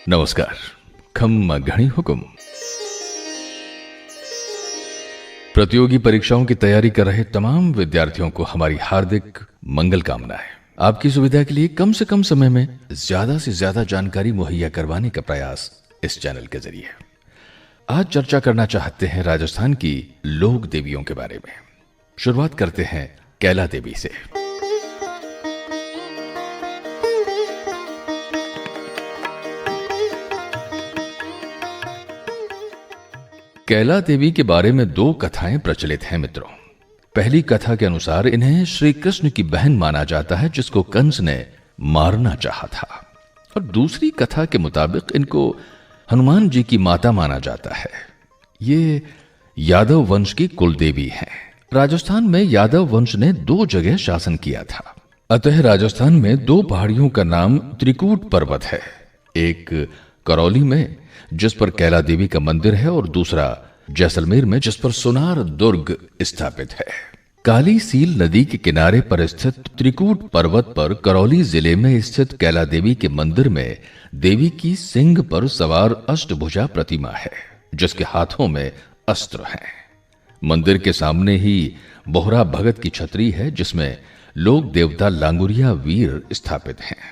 नमस्कार। खम्मा घणी हुकुम। प्रतियोगी परीक्षाओं की तैयारी कर रहे तमाम विद्यार्थियों को हमारी हार्दिक मंगल कामनाएं। आपकी सुविधा के लिए कम से कम समय में ज्यादा से ज्यादा जानकारी मुहैया करवाने का प्रयास इस चैनल के जरिए। आज चर्चा करना चाहते हैं राजस्थान की लोक देवियों के बारे में। शुरुआत करते हैं कैला देवी से। कैला देवी के बारे में दो कथाएं प्रचलित हैं मित्रों। पहली कथा के अनुसार इन्हें श्री कृष्ण की बहन माना जाता है जिसको कंस ने मारना चाहा था, और दूसरी कथा के मुताबिक इनको हनुमान जी की माता माना जाता है। ये यादव वंश की कुल देवी हैं। राजस्थान में यादव वंश ने दो जगह शासन किया था, अतः राजस्थान में दो पहाड़ियों का नाम त्रिकूट पर्वत है। एक करौली में जिस पर कैला देवी का मंदिर है, और दूसरा जैसलमेर में जिस पर सोनार दुर्ग स्थापित है। काली सील नदी के किनारे पर स्थित त्रिकूट पर्वत पर करौली जिले में स्थित कैला देवी के मंदिर में देवी की सिंह पर सवार अष्टभुजा प्रतिमा है, जिसके हाथों में अस्त्र हैं। मंदिर के सामने ही बोहरा भगत की छतरी है, जिसमें लोक देवता लांगुरिया वीर स्थापित हैं।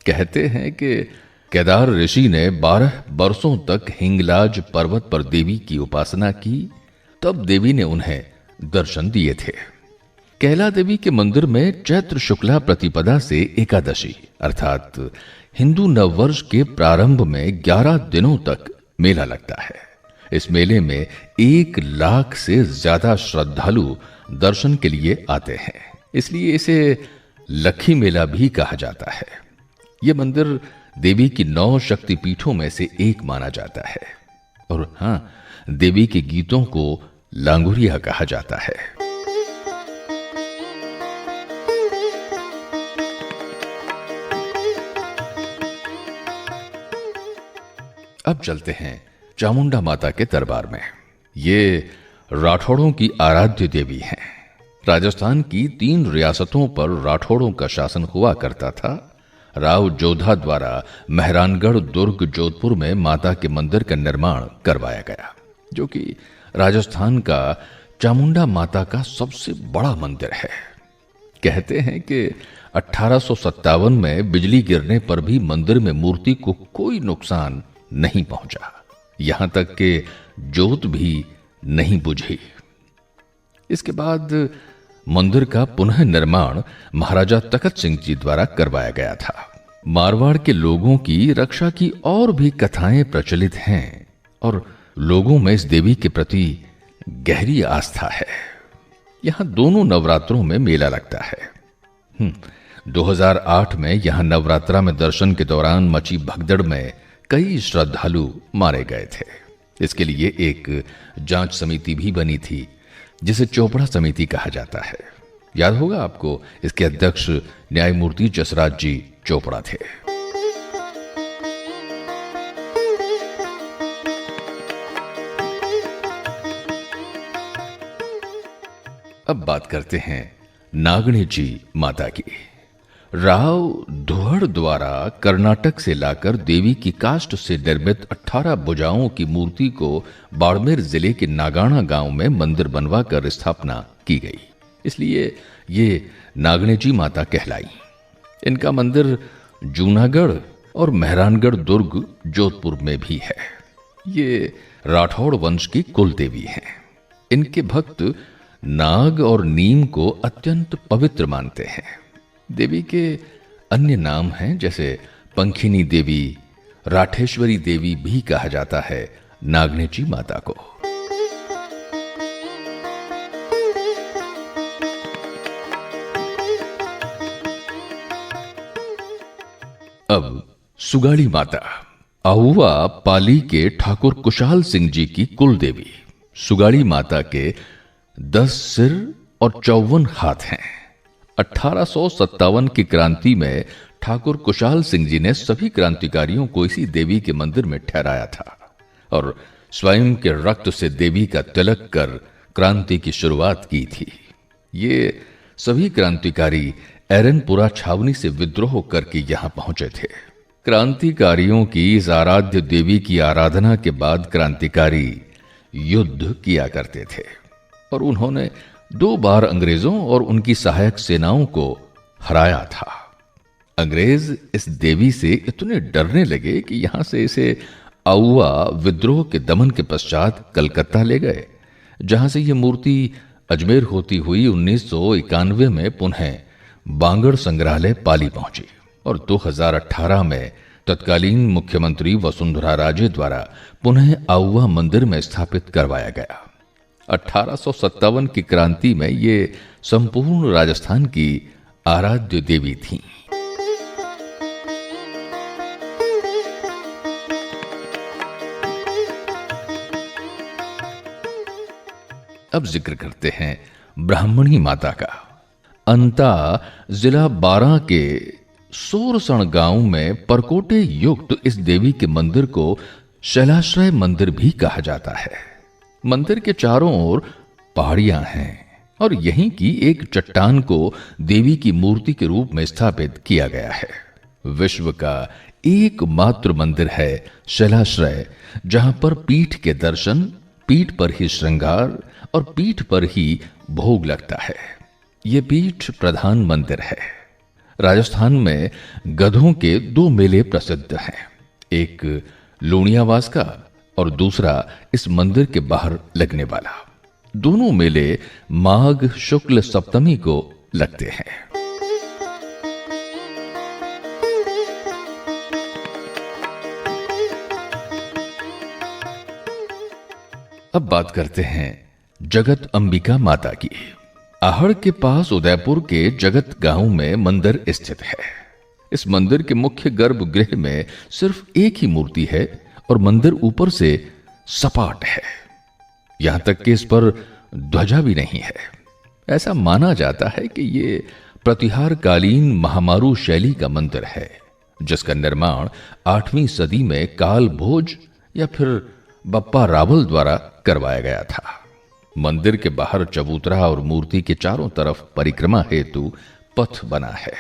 कहते हैं कि केदार ऋषि ने 12 वर्षों तक हिंगलाज पर्वत पर देवी की उपासना की, तब देवी ने उन्हें दर्शन दिए थे। कैला देवी के मंदिर में चैत्र शुक्ला प्रतिपदा से एकादशी अर्थात हिंदू नववर्ष के प्रारंभ में 11 दिनों तक मेला लगता है। इस मेले में 1 लाख से ज्यादा श्रद्धालु दर्शन के लिए आते हैं, इसलिए इसे लखी मेला भी कहा जाता है। यह मंदिर देवी की 9 शक्तिपीठों में से एक माना जाता है, और हां, देवी के गीतों को लांगुरिया कहा जाता है। अब चलते हैं चामुंडा माता के दरबार में। ये राठौड़ों की आराध्य देवी हैं। राजस्थान की 3 रियासतों पर राठौड़ों का शासन हुआ करता था। राव जोधा द्वारा मेहरानगढ़ दुर्ग जोधपुर में माता के मंदिर का निर्माण करवाया गया, जो कि राजस्थान का चामुंडा माता का सबसे बड़ा मंदिर है। कहते हैं कि 1857 में बिजली गिरने पर भी मंदिर में मूर्ति को कोई नुकसान नहीं पहुंचा, यहां तक कि जोत भी नहीं बुझी। इसके बाद मंदिर का पुनः निर्माण महाराजा तखत सिंह जी द्वारा करवाया गया था। मारवाड़ के लोगों की रक्षा की और भी कथाएं प्रचलित हैं, और लोगों में इस देवी के प्रति गहरी आस्था है। यहां दोनों नवरात्रों में मेला लगता है। 2008 में यहां नवरात्रा में दर्शन के दौरान मची भगदड़ में कई श्रद्धालु मारे गए थे। इसके लिए एक जांच समिति भी बनी थी, जिसे चोपड़ा समिति कहा जाता है। याद होगा आपको, इसके अध्यक्ष न्यायमूर्ति जसराज जी चोपड़ा थे। अब बात करते हैं नागणी जी माता की। राव धुहड़ द्वारा कर्नाटक से लाकर देवी की काष्ठ से निर्मित 18 भुजाओं की मूर्ति को बाड़मेर जिले के नागाना गांव में मंदिर बनवाकर स्थापना की गई, इसलिए ये नागणी जी माता कहलाई। इनका मंदिर जूनागढ़ और मेहरानगढ़ दुर्ग जोधपुर में भी है। ये राठौड़ वंश की कुल देवी हैं। इनके भक्त नाग और नीम को अत्यंत पवित्र मानते हैं। देवी के अन्य नाम हैं, जैसे पंखिनी देवी, राठेश्वरी देवी भी कहा जाता है नागणी जी माता को। अब सुगाड़ी माता। आहुआ पाली के ठाकुर कुशाल सिंह जी की कुल देवी सुगाड़ी माता के 10 सिर और 54 हाथ हैं। 1857 की क्रांति में ठाकुर कुशाल सिंह जी ने सभी क्रांतिकारियों को इसी देवी के मंदिर में ठहराया था, और स्वयं के रक्त से देवी का तिलक कर क्रांति की शुरुआत की थी। ये सभी क्रांतिकारी एरनपुरा छावनी से विद्रोह करके यहां पहुंचे थे। क्रांतिकारियों की इस आराध्य देवी की आराधना के बाद क्रांतिकारी युद्ध किया करते थे और उन्होंने 2 बार अंग्रेजों और उनकी सहायक सेनाओं को हराया था। अंग्रेज इस देवी से इतने डरने लगे कि यहां से इसे आउवा विद्रोह के दमन के पश्चात कलकत्ता ले गए, जहां से यह मूर्ति अजमेर होती हुई 1991 में पुनः बांगड़ संग्रहालय पाली पहुंची और 2018 में तत्कालीन मुख्यमंत्री वसुंधरा राजे द्वारा पुनः आउवा मंदिर में स्थापित करवाया गया। 1857 की क्रांति में ये संपूर्ण राजस्थान की आराध्य देवी थीं। अब जिक्र करते हैं ब्राह्मणी माता का। अंता जिला 12 के सोरसण गांव में परकोटे युक्त इस देवी के मंदिर को शैलाश्रय मंदिर भी कहा जाता है। मंदिर के चारों ओर पहाड़ियां हैं और यहीं की एक चट्टान को देवी की मूर्ति के रूप में स्थापित किया गया है। विश्व का एकमात्र मंदिर है शैलाश्रय, जहां पर पीठ के दर्शन, पीठ पर ही श्रृंगार और पीठ पर ही भोग लगता है। यह पीठ प्रधान मंदिर है। राजस्थान में गधों के 2 मेले प्रसिद्ध हैं, एक लूणियावास का और दूसरा इस मंदिर के बाहर लगने वाला। दोनों मेले माघ शुक्ल सप्तमी को लगते हैं। अब बात करते हैं जगत अंबिका माता की। आहड़ के पास उदयपुर के जगत गांव में मंदिर स्थित है। इस मंदिर के मुख्य गर्भगृह में सिर्फ एक ही मूर्ति है और मंदिर ऊपर से सपाट है, यहां तक कि इस पर ध्वजा भी नहीं है। ऐसा माना जाता है कि यह प्रतिहार कालीन महामारू शैली का मंदिर है, जिसका निर्माण 8वीं सदी में काल भोज या फिर बप्पा रावल द्वारा करवाया गया था। मंदिर के बाहर चबूतरा और मूर्ति के चारों तरफ परिक्रमा हेतु पथ बना है।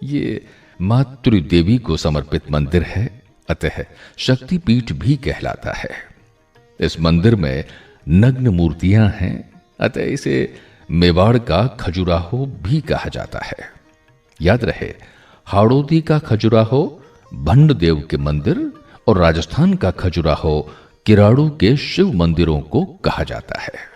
ये मातृ देवी को समर्पित मंदिर है, अतः शक्तिपीठ भी कहलाता है। इस मंदिर में नग्न मूर्तियां हैं, अतः इसे मेवाड़ का खजुराहो भी कहा जाता है। याद रहे, हाड़ौती का खजुराहो भंडदेव के मंदिर और राजस्थान का खजुराहो किराड़ू के शिव मंदिरों को कहा जाता है।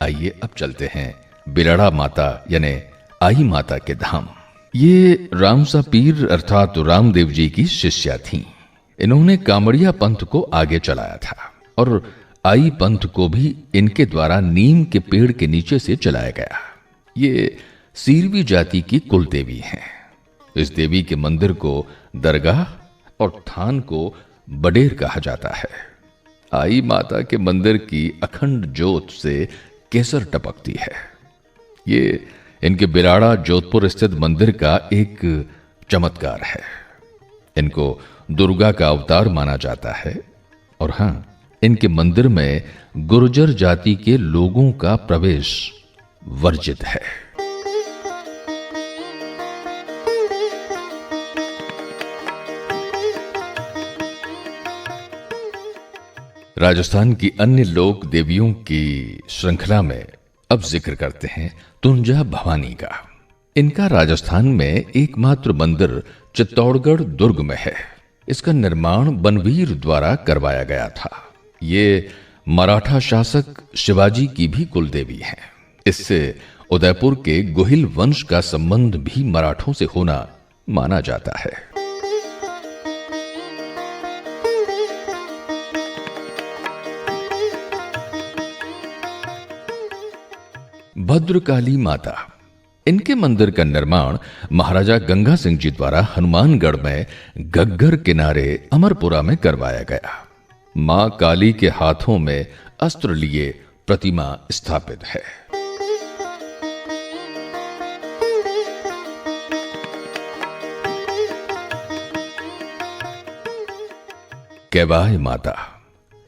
आइए अब चलते हैं बिराड़ा माता यानी आई माता के धाम। ये रामसा पीर अर्थात रामदेव जी की शिष्या थीं। इन्होंने कामड़िया पंथ को आगे चलाया था और आई पंथ को भी इनके द्वारा नीम के पेड़ के नीचे से चलाया गया। ये सीरवी जाति की कुल देवी हैं। इस देवी के मंदिर को दरगाह और थान को बडेर कहा जाता है। आई माता के मंदिर की अखंड ज्योत से केसर टपकती है। ये इनके बिराड़ा जोधपुर स्थित मंदिर का एक चमत्कार है। इनको दुर्गा का अवतार माना जाता है और हां, इनके मंदिर में गुर्जर जाति के लोगों का प्रवेश वर्जित है। राजस्थान की अन्य लोक देवियों की श्रृंखला में अब जिक्र करते हैं तुंजा भवानी का। इनका राजस्थान में एकमात्र मंदिर चित्तौड़गढ़ दुर्ग में है। इसका निर्माण बनवीर द्वारा करवाया गया था। ये मराठा शासक शिवाजी की भी कुल देवी है। इससे उदयपुर के गोहिल वंश का संबंध भी मराठों से होना माना जाता है। भद्रकाली माता, इनके मंदिर का निर्माण महाराजा गंगा सिंह जी द्वारा हनुमानगढ़ में घग्गर किनारे अमरपुरा में करवाया गया। मां काली के हाथों में अस्त्र लिए प्रतिमा स्थापित है। केवाय माता,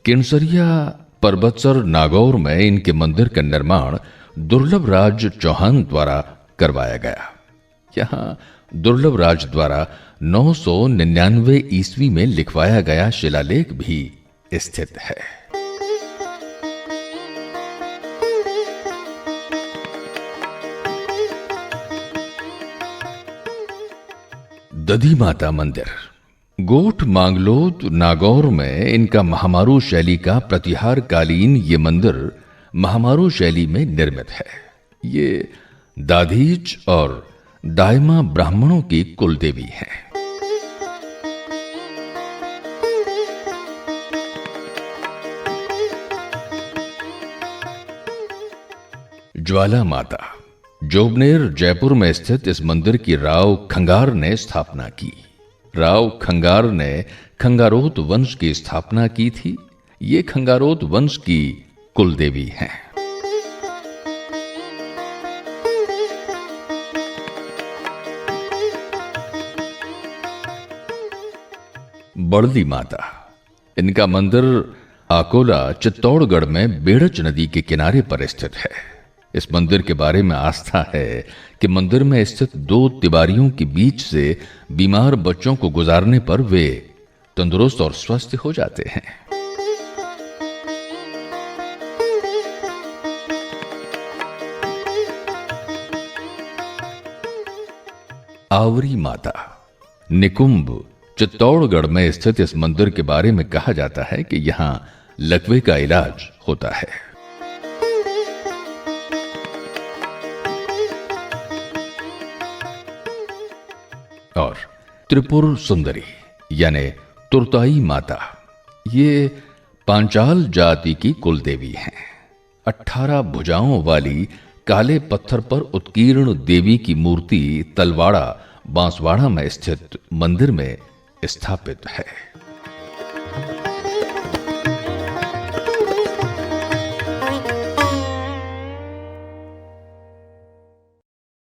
केनसरिया परबतसर नागौर में इनके मंदिर का निर्माण दुर्लभ राज चौहान द्वारा करवाया गया। यहां दुर्लभ राज द्वारा 999 ईस्वी में लिखवाया गया शिलालेख भी स्थित है। दधी माता मंदिर गोठ मांगलोद नागौर में इनका महामारू शैली का प्रतिहार कालीन ये मंदिर महामारू शैली में निर्मित है। ये दाधीच और दायमा ब्राह्मणों की कुल देवी हैं। ज्वाला माता जोबनेर जयपुर में स्थित इस मंदिर की राव खंगार ने स्थापना की। राव खंगार ने खंगारोत वंश की स्थापना की थी। ये खंगारोत वंश की कुल देवी हैं। बड़ली माता इनका मंदिर अकोला चित्तौड़गढ़ में बेड़च नदी के किनारे पर स्थित है। इस मंदिर के बारे में आस्था है कि मंदिर में स्थित 2 तिवारियों के बीच से बीमार बच्चों को गुजारने पर वे तंदुरुस्त और स्वस्थ हो जाते हैं। आवरी माता निकुंभ चित्तौड़गढ़ में स्थित इस मंदिर के बारे में कहा जाता है कि यहां लकवे का इलाज होता है। और त्रिपुर सुंदरी यानी तुरताई माता ये पांचाल जाति की कुल देवी हैं। 18 भुजाओं वाली काले पत्थर पर उत्कीर्ण देवी की मूर्ति तलवाड़ा बांसवाड़ा में स्थित मंदिर में स्थापित है।